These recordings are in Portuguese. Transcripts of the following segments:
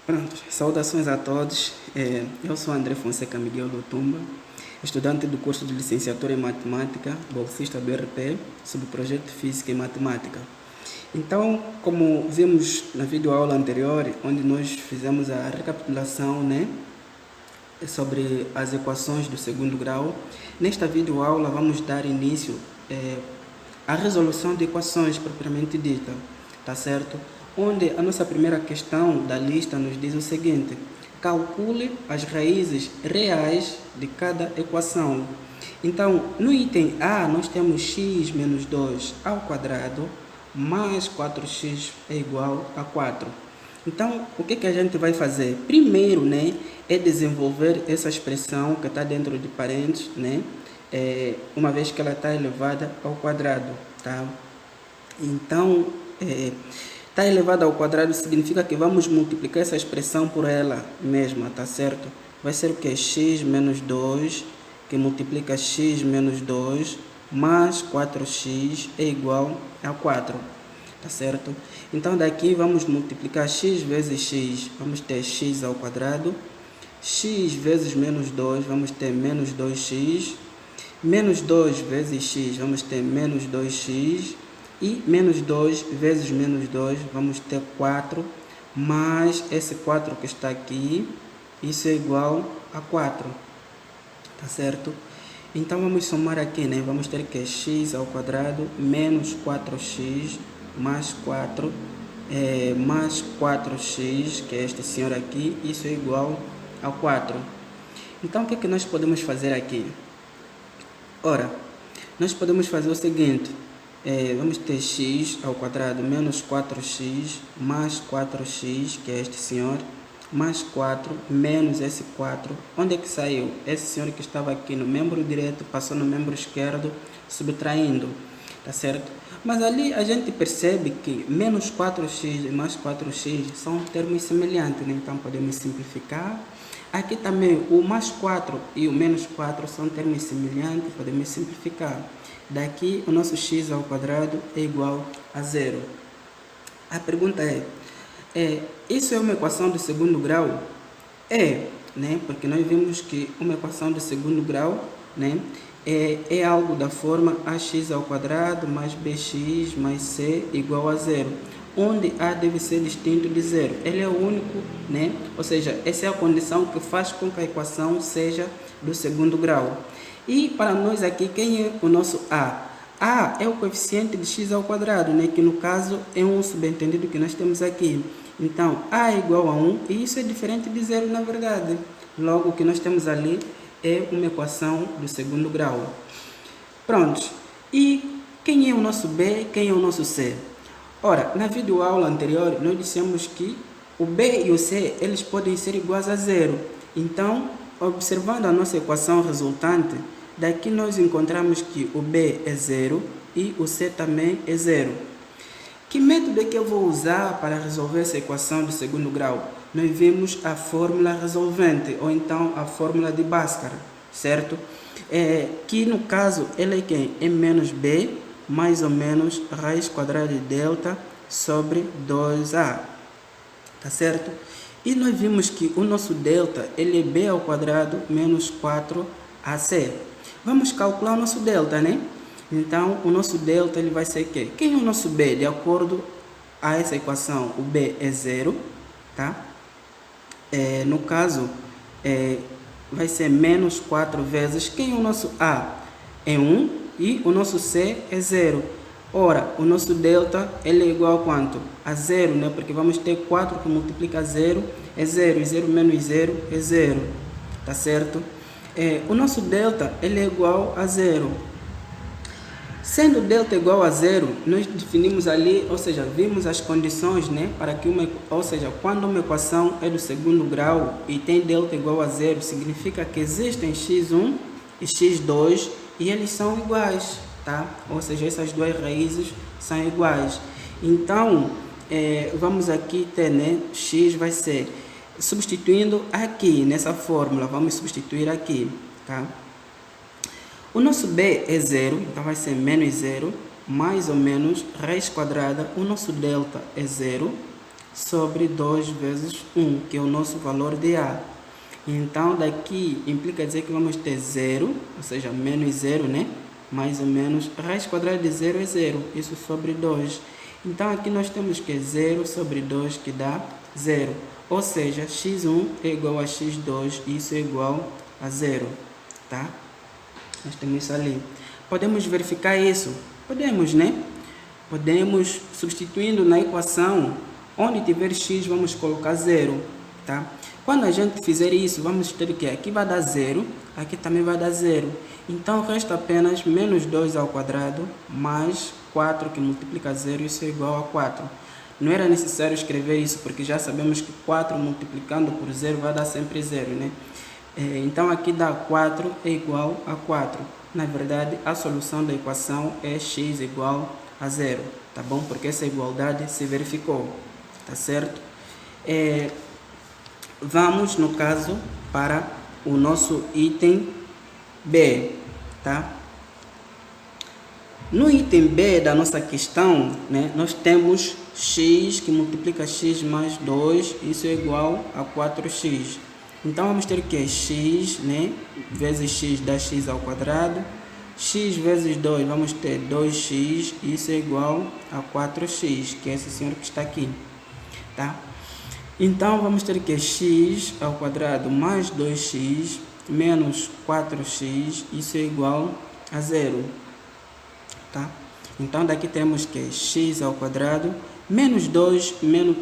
Pronto, saudações a todos. Eu sou André Fonseca Miguel Lutumba, estudante do curso de licenciatura em Matemática, bolsista do RP, sob o projeto de Física e Matemática. Então, como vimos na videoaula anterior, onde nós fizemos a recapitulação, sobre as equações do segundo grau, nesta videoaula vamos dar início à resolução de equações propriamente dita, tá certo? Onde a nossa primeira questão da lista nos diz o seguinte: calcule as raízes reais de cada equação. Então, no item A, nós temos x menos 2 ao quadrado mais 4x é igual a 4. Então, o que a gente vai fazer? Primeiro, é desenvolver essa expressão que está dentro de parênteses, uma vez que ela está elevada ao quadrado, tá? Então, está elevada ao quadrado significa que vamos multiplicar essa expressão por ela mesma, tá certo? Vai ser o que? X menos 2, que multiplica x menos 2, mais 4x é igual a 4, tá certo? Então, daqui vamos multiplicar x vezes x, vamos ter x ao quadrado, x vezes menos 2, vamos ter menos 2x, menos 2 vezes x, vamos ter menos 2x, e menos 2 vezes menos 2, vamos ter 4, mais esse 4 que está aqui, isso é igual a 4, tá certo? Então, vamos somar aqui, vamos ter que x ao quadrado menos 4x mais 4, mais 4x, que é este senhor aqui, isso é igual a 4. Então, o que nós podemos fazer aqui? Ora, nós podemos fazer o seguinte: vamos ter x ao quadrado menos 4x mais 4x, que é este senhor, mais 4, menos esse 4. Onde é que saiu? Esse senhor que estava aqui no membro direito passou no membro esquerdo, subtraindo, tá certo? Mas ali a gente percebe que menos 4x e mais 4x são termos semelhantes, então podemos simplificar. Aqui também o mais 4 e o menos 4 são termos semelhantes, podemos simplificar. Daqui o nosso x ao quadrado é igual a 0. A pergunta isso é uma equação de segundo grau? Porque nós vimos que uma equação de segundo grau, é algo da forma ax ao quadrado mais bx mais c igual a 0, onde a deve ser distinto de 0. Ele é o único, ou seja, essa é a condição que faz com que a equação seja do segundo grau. E para nós aqui, quem é o nosso a? A é o coeficiente de x ao quadrado, que no caso é um subentendido que nós temos aqui. Então, a é igual a 1, e isso é diferente de 0 na verdade. Logo, o que nós temos ali é uma equação do segundo grau. Pronto. E quem é o nosso b, quem é o nosso c? Ora, na videoaula anterior, nós dissemos que o b e o c, eles podem ser iguais a 0. Então, observando a nossa equação resultante, daqui nós encontramos que o b é 0 e o c também é 0. Que método é que eu vou usar para resolver essa equação de segundo grau? Nós vimos a fórmula resolvente, ou então a fórmula de Bhaskara, certo? Que no caso, ela é quem? É menos b, mais ou menos, raiz quadrada de delta sobre 2a, tá certo? E nós vimos que o nosso delta, ele é b ao quadrado menos 4ac. Vamos calcular o nosso delta, Então, o nosso delta ele vai ser o quê? Quem é o nosso b? De acordo a essa equação, o b é 0, tá? No caso, vai ser menos 4 vezes, quem é o nosso a? É 1 e o nosso c é 0. Ora, o nosso delta ele é igual a quanto? A 0, Porque vamos ter 4 que multiplica 0, é 0, e 0 menos 0 é 0, tá certo? O nosso delta ele é igual a 0. Sendo delta igual a 0, nós definimos ali, ou seja, vimos as condições, para que quando uma equação é do segundo grau e tem delta igual a 0, significa que existem x1 e x2 e eles são iguais, tá? Ou seja, essas duas raízes são iguais. Então, vamos aqui ter, x vai ser, substituindo aqui nessa fórmula, vamos substituir aqui, tá? O nosso b é 0, então vai ser menos 0, mais ou menos, raiz quadrada, o nosso delta é 0, sobre 2 vezes 1, que é o nosso valor de A. Então, daqui implica dizer que vamos ter 0, ou seja, menos 0, né? Mais ou menos, raiz quadrada de 0 é 0, isso sobre 2. Então, aqui nós temos que 0 sobre 2, que dá 0. Ou seja, x1 é igual a x2, e isso é igual a 0, tá? Nós temos isso ali. Podemos verificar isso? Podemos, né? Podemos, substituindo na equação, onde tiver x, vamos colocar 0, tá? Quando a gente fizer isso, vamos ter que aqui vai dar 0, aqui também vai dar 0. Então, resta apenas menos 2 ao quadrado, mais 4, que multiplica 0, isso é igual a 4. Não era necessário escrever isso, porque já sabemos que 4 multiplicando por 0 vai dar sempre 0, né? Então, aqui dá 4 é igual a 4. Na verdade, a solução da equação é x igual a 0, tá bom? Porque essa igualdade se verificou, tá certo? Vamos, no caso, para o nosso item B, tá? No item B da nossa questão, né, nós temos x que multiplica x mais 2, isso é igual a 4x. Então, vamos ter que x, né, vezes x dá x ao quadrado. X vezes 2, vamos ter 2x, isso é igual a 4x, que é esse senhor que está aqui, tá? Então, vamos ter que x ao quadrado mais 2x menos 4x, isso é igual a 0, tá? Então, daqui temos que x ao quadrado menos 2,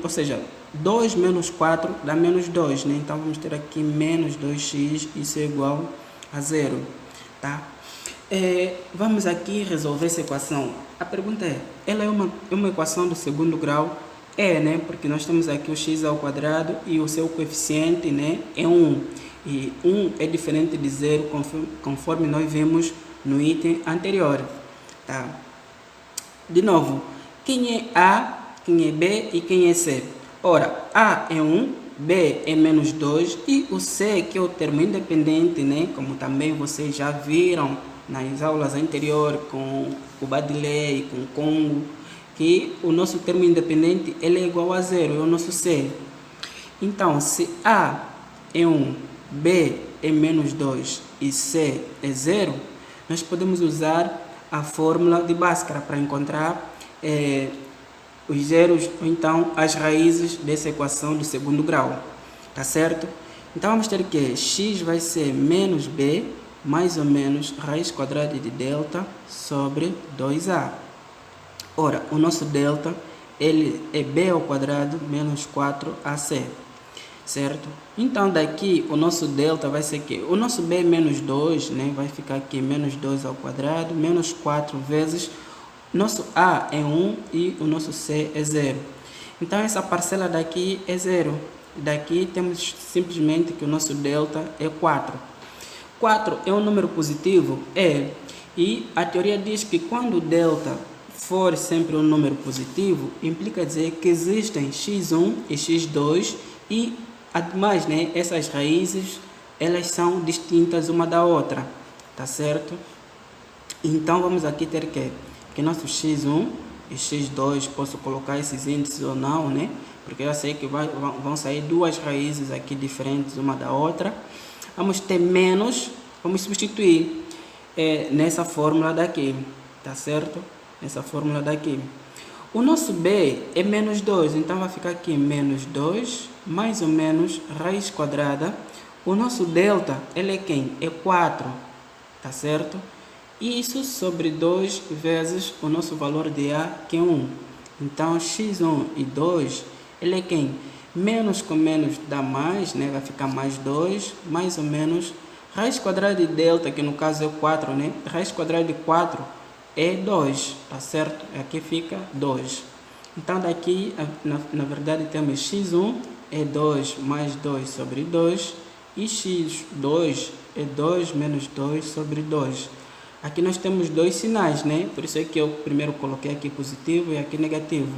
ou seja, 2 menos 4 dá menos 2, né? Então, vamos ter aqui menos 2x, isso é igual a 0, tá? Vamos aqui resolver essa equação. A pergunta é, ela é uma equação do segundo grau? É, né? Porque nós temos aqui o x ao quadrado e o seu coeficiente, né, é 1. E 1 é diferente de 0, conforme nós vimos no item anterior, tá? De novo, quem é A, quem é B e quem é C? Ora, A é 1, B é menos 2 e o C, que é o termo independente, né? Como também vocês já viram nas aulas anteriores com o Badilei, com o Congo, que o nosso termo independente ele é igual a 0, é o nosso C. Então, se A é 1, B é menos 2 e C é 0, nós podemos usar a fórmula de Bhaskara para encontrar os zeros, ou então as raízes dessa equação do segundo grau, tá certo? Então, vamos ter que x vai ser menos b, mais ou menos raiz quadrada de delta sobre 2a. Ora, o nosso delta ele é b ao quadrado menos 4ac, certo? Então, daqui o nosso delta vai ser que o nosso b é menos 2, né? Vai ficar aqui menos 2 ao quadrado, menos 4 vezes nosso a é 1 e o nosso c é 0. Então, essa parcela daqui é 0. Daqui temos simplesmente que o nosso delta é 4. 4 é um número positivo? É. E a teoria diz que quando o delta for sempre um número positivo, implica dizer que existem x1 e x2 e, ademais, né, essas raízes, elas são distintas uma da outra, tá certo? Então, vamos aqui ter que nosso x1 e x2, posso colocar esses índices ou não, né? Porque eu sei que vão sair duas raízes aqui diferentes uma da outra. Vamos ter menos, vamos substituir nessa fórmula daqui, tá certo? Nessa fórmula daqui. O nosso b é menos 2, então vai ficar aqui menos 2, mais ou menos, raiz quadrada. O nosso delta, ele é quem? É 4, tá certo? Isso sobre 2 vezes o nosso valor de A, que é 1. Então, x1 e 2, ele é quem? Menos com menos dá mais, né? Vai ficar mais 2, mais ou menos. Raiz quadrada de delta, que no caso é 4, né? Raiz quadrada de 4 é 2, tá certo? Aqui fica 2. Então, daqui, na verdade, temos x1 é 2 mais 2 sobre 2. E x2 é 2 menos 2 sobre 2. Aqui nós temos dois sinais, né? Por isso é que eu primeiro coloquei aqui positivo e aqui negativo,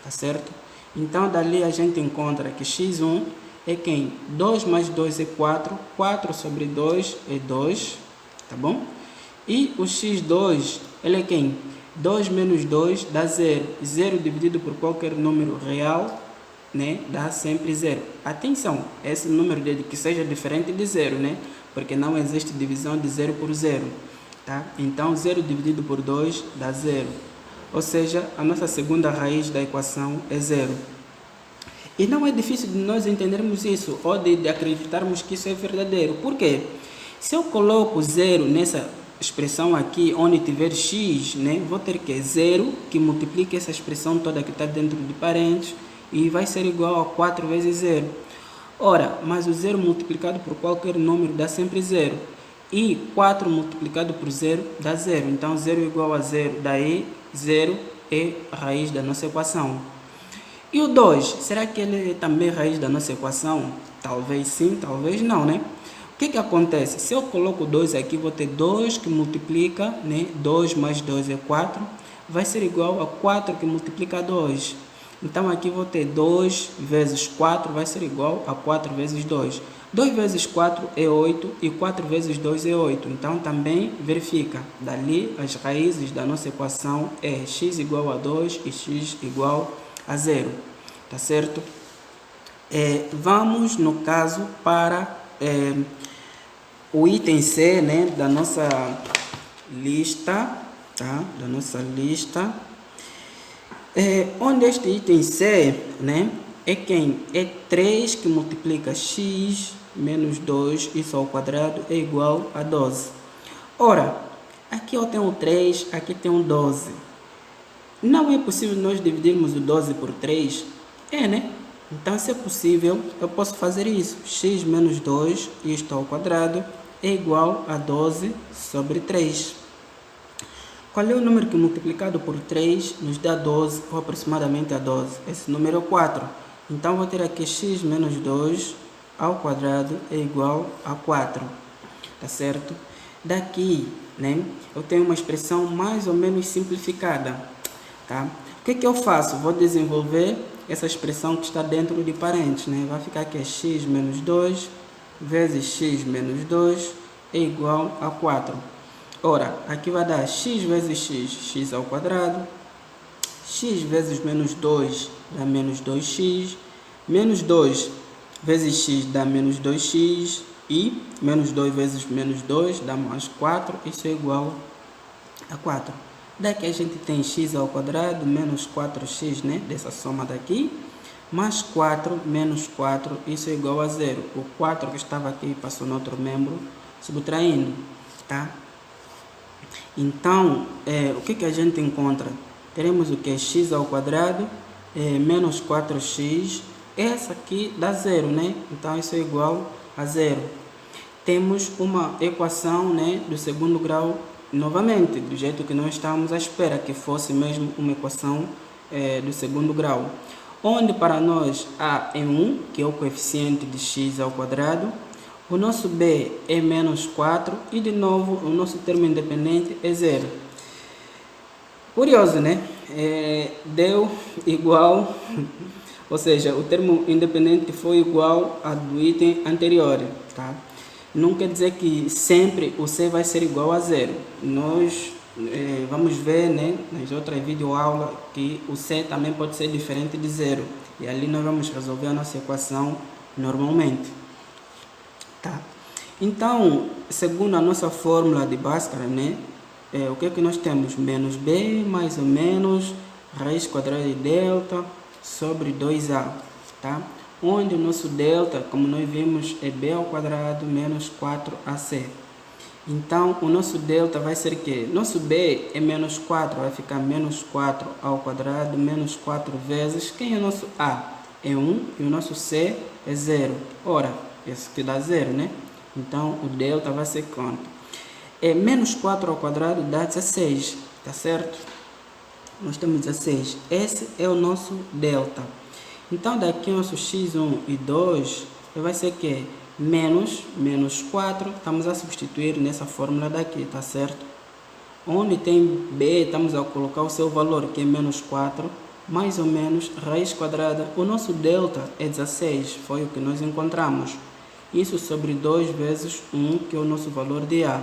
tá certo? Então, dali a gente encontra que x1 é quem? 2 mais 2 é 4, 4 sobre 2 é 2, tá bom? E o x2, ele é quem? 2 menos 2 dá 0. 0 dividido por qualquer número real né, dá sempre zero. Atenção, esse número de que seja diferente de zero, né, porque não existe divisão de zero por zero, tá? Então, 0 dividido por 2 dá zero. Ou seja, a nossa segunda raiz da equação é zero. E não é difícil de nós entendermos isso, ou de acreditarmos que isso é verdadeiro. Por quê? Se eu coloco zero nessa expressão aqui, onde tiver x, né, vou ter que 0 que multiplica essa expressão toda que está dentro de parênteses, e vai ser igual a 4 vezes 0. Ora, mas o 0 multiplicado por qualquer número dá sempre 0. E 4 multiplicado por 0 dá 0. Então, 0 igual a 0, daí 0 é a raiz da nossa equação. E o 2, será que ele é também raiz da nossa equação? Talvez sim, talvez não, né? O que acontece? Se eu coloco 2 aqui, vou ter 2 que multiplica, né? 2 mais 2 é 4, vai ser igual a 4 que multiplica 2. Então, aqui vou ter 2 vezes 4, vai ser igual a 4 vezes 2. 2 vezes 4 é 8 e 4 vezes 2 é 8. Então, também verifica. Dali, as raízes da nossa equação é x igual a 2 e x igual a 0. Tá certo? Vamos, no caso, para o item C, né, da nossa lista, tá? Da nossa lista. Onde este item C, né, é quem? É 3 que multiplica x menos 2, isso ao quadrado, é igual a 12. Ora, aqui eu tenho 3, aqui tenho 12. Não é possível nós dividirmos o 12 por 3? Né? Então, se é possível, eu posso fazer isso. X menos 2, isto ao quadrado, é igual a 12 sobre 3. Qual é o número que multiplicado por 3 nos dá 12, ou aproximadamente a 12? Esse número é 4. Então, vou ter aqui x menos 2 ao quadrado é igual a 4. Tá certo? Daqui, né, eu tenho uma expressão mais ou menos simplificada. Tá? O que eu faço? Vou desenvolver essa expressão que está dentro de parênteses, né? Vai ficar aqui x menos 2 vezes x menos 2 é igual a 4. Ora, aqui vai dar x vezes x, x ao quadrado. X vezes menos 2 dá menos 2x. Menos 2 vezes x dá menos 2x. E menos 2 vezes menos 2 dá mais 4. Isso é igual a 4. Daqui a gente tem x ao quadrado menos 4x, né? Dessa soma daqui. Mais 4 menos 4, isso é igual a 0. O 4 que estava aqui passou no outro membro, subtraindo, tá? Então, o que a gente encontra? Teremos o que? X ao quadrado menos 4x. Essa aqui dá 0, né? Então, isso é igual a 0. Temos uma equação, né, do segundo grau, novamente, do jeito que nós estávamos à espera, que fosse mesmo uma equação do segundo grau. Onde para nós A é 1, que é o coeficiente de x ao quadrado, o nosso B é menos 4 e, de novo, o nosso termo independente é 0. Curioso, né? Deu igual, ou seja, o termo independente foi igual ao do item anterior, tá? Não quer dizer que sempre o C vai ser igual a 0. Nós vamos ver, né, nas outras videoaulas que o C também pode ser diferente de 0. E ali nós vamos resolver a nossa equação normalmente. Tá? Então, segundo a nossa fórmula de Bhaskara, né, o que nós temos? Menos B mais ou menos raiz quadrada de delta sobre 2A. Tá? Onde o nosso delta, como nós vimos, é B ao quadrado menos 4AC. Então, o nosso delta vai ser o quê? Nosso B é menos 4, vai ficar menos 4 ao quadrado, menos 4 vezes. Quem é o nosso A? É 1 e o nosso C é 0. Ora, esse que dá 0, né? Então, o delta vai ser quanto? Menos 4 ao quadrado dá 16, tá certo? Nós temos 16. Esse é o nosso delta. Então, daqui o nosso x1 e 2 vai ser o quê? Menos 4, estamos a substituir nessa fórmula daqui, tá certo? Onde tem B, estamos a colocar o seu valor, que é menos 4, mais ou menos, raiz quadrada. O nosso delta é 16, foi o que nós encontramos. Isso sobre 2 vezes 1, que é o nosso valor de A.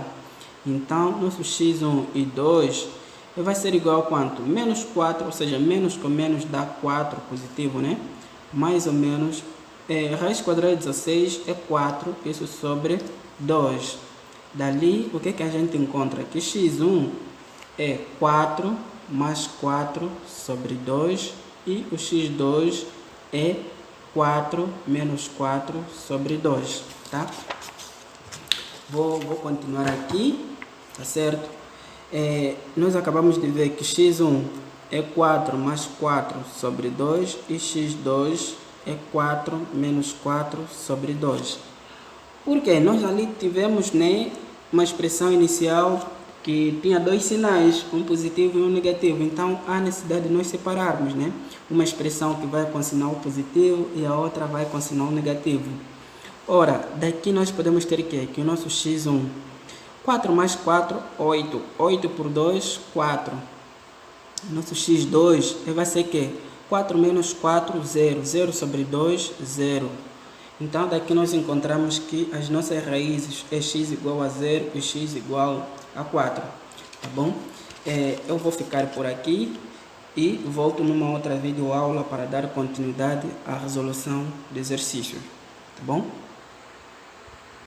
Então, nosso x1 e 2 vai ser igual a quanto? Menos 4, ou seja, menos com menos dá 4 positivo, né? mais ou menos, raiz quadrada de 16 é 4, isso sobre 2. Dali, o que que a gente encontra? Que x1 é 4 mais 4 sobre 2 e o x2 é 4 menos 4 sobre 2, tá? Vou continuar aqui, tá certo? Nós acabamos de ver que x1 é 4 mais 4 sobre 2 e x2 é 4 menos 4 sobre 2. Porque nós ali tivemos, né, uma expressão inicial que tinha dois sinais, um positivo e um negativo. Então, há necessidade de nós separarmos, né? Uma expressão que vai com sinal positivo e a outra vai com sinal negativo. Ora, daqui nós podemos ter que o nosso x1, 4 mais 4, 8. 8 por 2, 4. Nosso x2 vai ser que 4 menos 4, 0. 0 sobre 2, 0. Então, daqui nós encontramos que as nossas raízes é x igual a 0 e x igual a 4. Tá bom? Eu vou ficar por aqui e volto numa outra videoaula para dar continuidade à resolução do exercício. Tá bom?